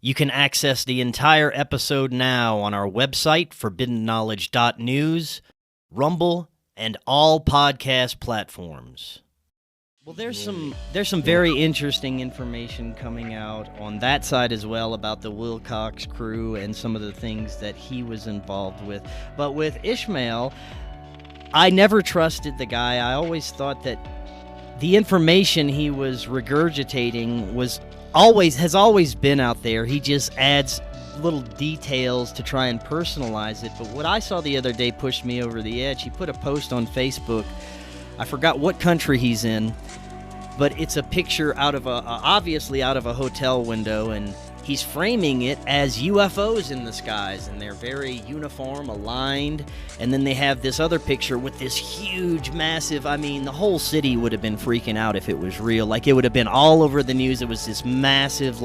You can access the entire episode now on our website, forbiddenknowledge.news, Rumble, and all podcast platforms. Well, there's some very interesting information coming out on that side as well about the Wilcox crew and some of the things that he was involved with. But with Ishmael, I never trusted the guy. I always thought that the information he was regurgitating has always been out there. He just adds little details to try and personalize it. But what I saw the other day pushed me over the edge. He put a post on Facebook. I forgot what country he's in, but it's a picture obviously out of a hotel window, and he's framing it as UFOs in the skies, and they're very uniform, aligned. And then they have this other picture with this huge, massive, the whole city would have been freaking out if it was real. Like, it would have been all over the news. It was this massive,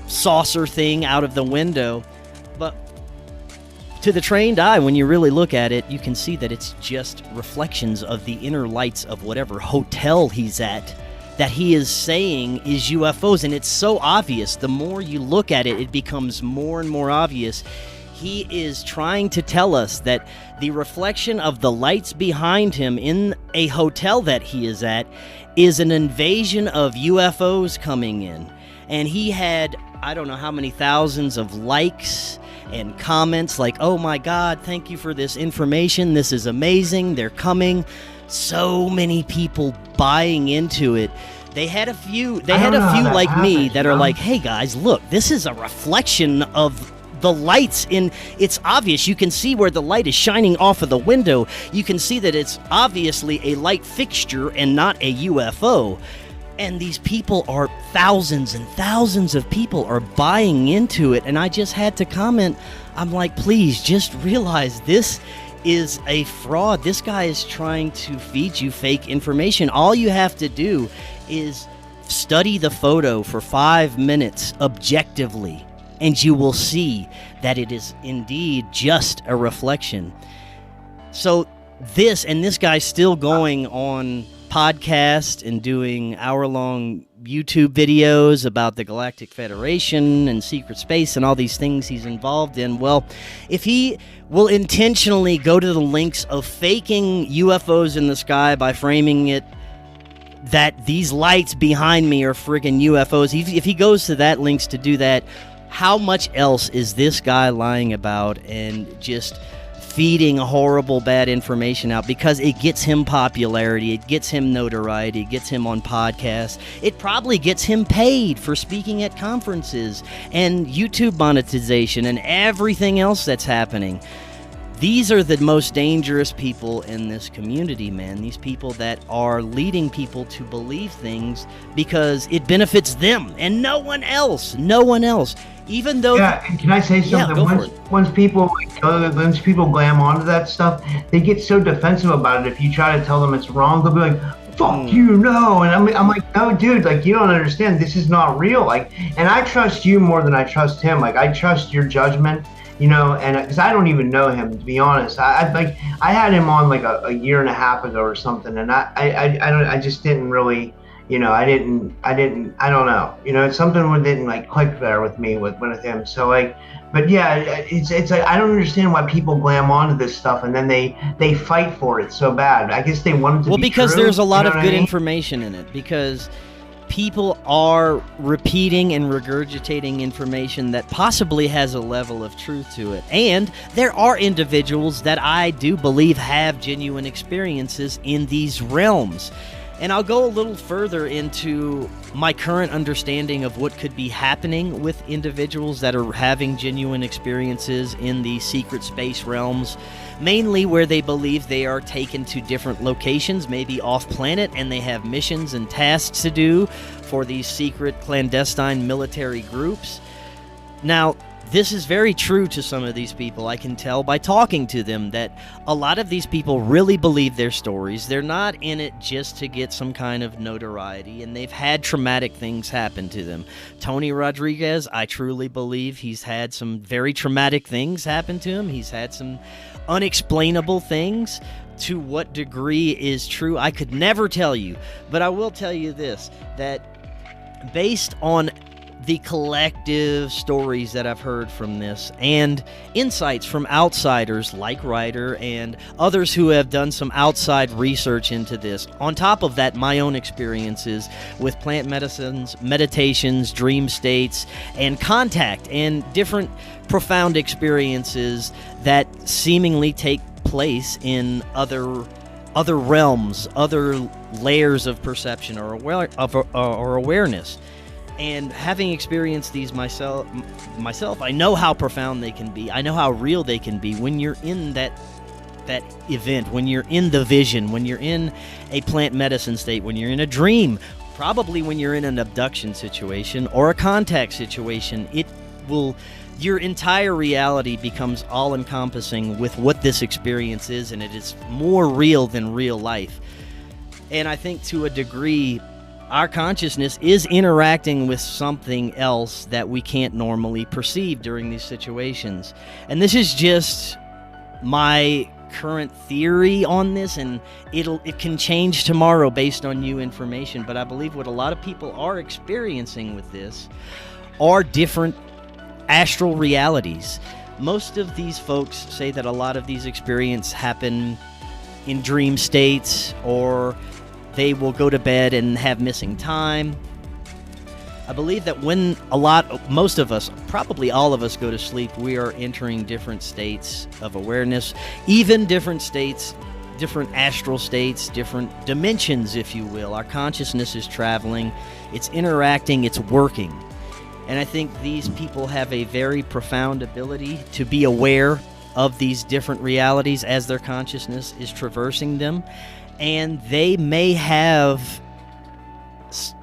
saucer thing out of the window. But to the trained eye, when you really look at it, you can see that it's just reflections of the inner lights of whatever hotel he's at that he is saying is UFOs. And it's so obvious. The more you look at it, it becomes more and more obvious. He is trying to tell us that the reflection of the lights behind him in a hotel that he is at is an invasion of UFOs coming in. And he had, I don't know how many thousands of likes and comments like, "Oh my God, thank you for this information. This is amazing. They're coming." So many people buying into it. They had a few like me that are like, "Hey guys, look, this is a reflection of the lights in." It's obvious. You can see where the light is shining off of the window. You can see that it's obviously a light fixture and not a UFO. And these people are, thousands and thousands of people are buying into it. And I just had to comment. I'm like, please just realize this is a fraud. This guy is trying to feed you fake information. All you have to do is study the photo for 5 minutes objectively, and you will see that it is indeed just a reflection. So this guy's still going on podcast and doing hour-long YouTube videos about the Galactic Federation and secret space and all these things he's involved in. Well, if he will intentionally go to the links of faking UFOs in the sky by framing it that these lights behind me are friggin' UFOs, if he goes to that links to do that, how much else is this guy lying about and just feeding horrible, bad information out? Because it gets him popularity, it gets him notoriety, it gets him on podcasts, it probably gets him paid for speaking at conferences and YouTube monetization and everything else that's happening. These are the most dangerous people in this community, man. These people that are leading people to believe things because it benefits them and no one else. No one else. Even though... Yeah, and can I say something? Once people glam onto that stuff, they get so defensive about it. If you try to tell them it's wrong, they'll be like, "Fuck you, no." And I'm like, no, dude, like, you don't understand. This is not real. Like, and I trust you more than I trust him. Like, I trust your judgment, and because I don't even know him, to be honest. I had him on like a year and a half ago or something, and I just didn't really... I don't know. Something didn't like click there with me with him. So but yeah, it's like, I don't understand why people glam onto this stuff and then they fight for it so bad. I guess they want it to be Well, because true, there's a lot of good information in it. Because people are repeating and regurgitating information that possibly has a level of truth to it. And there are individuals that I do believe have genuine experiences in these realms. And I'll go a little further into my current understanding of what could be happening with individuals that are having genuine experiences in the secret space realms, mainly where they believe they are taken to different locations, maybe off-planet, and they have missions and tasks to do for these secret clandestine military groups. Now, this is very true to some of these people. I can tell by talking to them that a lot of these people really believe their stories. They're not in it just to get some kind of notoriety, and they've had traumatic things happen to them. Tony Rodriguez, I truly believe he's had some very traumatic things happen to him. He's had some unexplainable things. To what degree is true, I could never tell you. But I will tell you this, that based on the collective stories that I've heard from this and insights from outsiders like Ryder and others who have done some outside research into this. On top of that, my own experiences with plant medicines, meditations, dream states, and contact, and different profound experiences that seemingly take place in other realms, other layers of perception or awareness. And having experienced these myself, I know how profound they can be. I know how real they can be when you're in that event, when you're in the vision, when you're in a plant medicine state, when you're in a dream, probably when you're in an abduction situation or a contact situation. Your entire reality becomes all-encompassing with what this experience is, and it is more real than real life. And I think to a degree, our consciousness is interacting with something else that we can't normally perceive during these situations. And this is just my current theory on this, and it can change tomorrow based on new information. But I believe what a lot of people are experiencing with this are different astral realities. Most of these folks say that a lot of these experiences happen in dream states, or they will go to bed and have missing time. I believe that when most of us, probably all of us, go to sleep, we are entering different states of awareness, even different states, different astral states, different dimensions, if you will. Our consciousness is traveling, it's interacting, it's working. And I think these people have a very profound ability to be aware of these different realities as their consciousness is traversing them. And they may have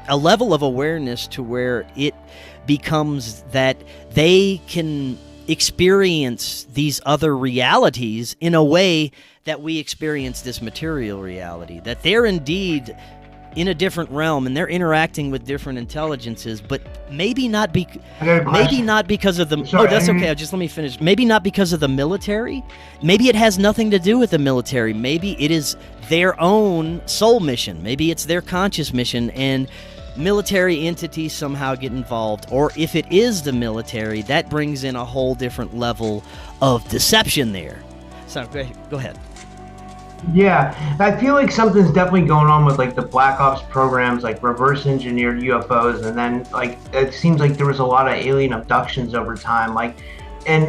a level of awareness to where it becomes that they can experience these other realities in a way that we experience this material reality, that they're indeed in a different realm and they're interacting with different intelligences, but maybe not because of the... Sorry, that's okay, just let me finish. Maybe not because of the military. Maybe it has nothing to do with the military. Maybe it is their own soul mission. Maybe it's their conscious mission, and military entities somehow get involved. Or if it is the military, that brings in a whole different level of deception there. So go ahead. Yeah, I feel like something's definitely going on with like the Black Ops programs, like reverse engineered UFOs, and then like it seems like there was a lot of alien abductions over time, like, and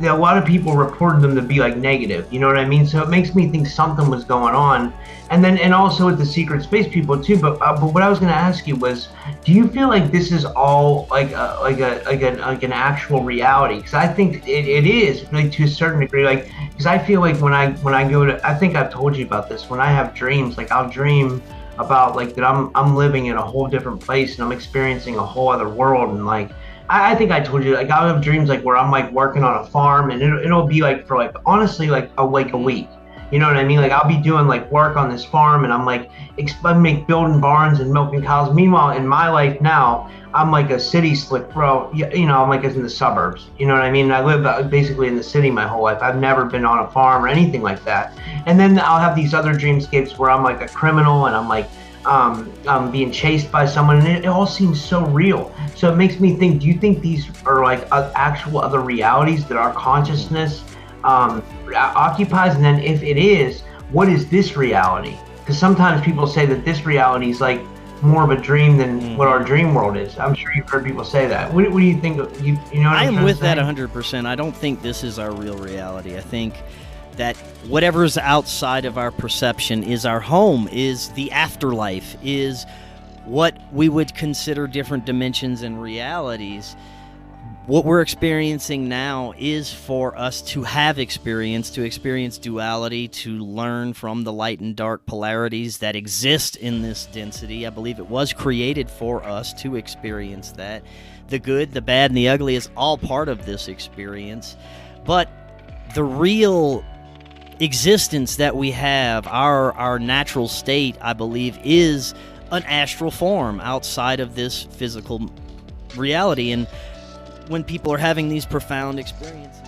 a lot of people reported them to be like negative, you know what I mean? So it makes me think something was going on, and also with the secret space people too. But what I was going to ask you was, do you feel like this is all like an actual reality? Because I think it is, like, to a certain degree, like. Because I feel like when I go to, I think I've told you about this, when I have dreams, like I'll dream about like that I'm living in a whole different place and I'm experiencing a whole other world, and like I think I told you, like I'll have dreams like where I'm like working on a farm, and it'll be like for like honestly like a week. You know what I mean? Like I'll be doing like work on this farm, and I'm like building barns and milking cows. Meanwhile, in my life now, I'm like a city slick bro. You know, I'm like in the suburbs. You know what I mean? I live basically in the city my whole life. I've never been on a farm or anything like that. And then I'll have these other dreamscapes where I'm like a criminal, and I'm like I'm being chased by someone, and it all seems so real. So it makes me think, do you think these are like actual other realities that our consciousness occupies? And then if it is, what is this reality? Because sometimes people say that this reality is like more of a dream than what our dream world is. I'm sure you've heard people say that. What do you think? You know what I am with that 100%. I don't think this is our real reality. I think that whatever's outside of our perception is our home, is the afterlife, is what we would consider different dimensions and realities. What we're experiencing now is for us to have experience, to experience duality, to learn from the light and dark polarities that exist in this density. I believe it was created for us to experience that. The good, the bad, and the ugly is all part of this experience. But the real existence that we have, our natural state, I believe, is an astral form outside of this physical reality. And when people are having these profound experiences,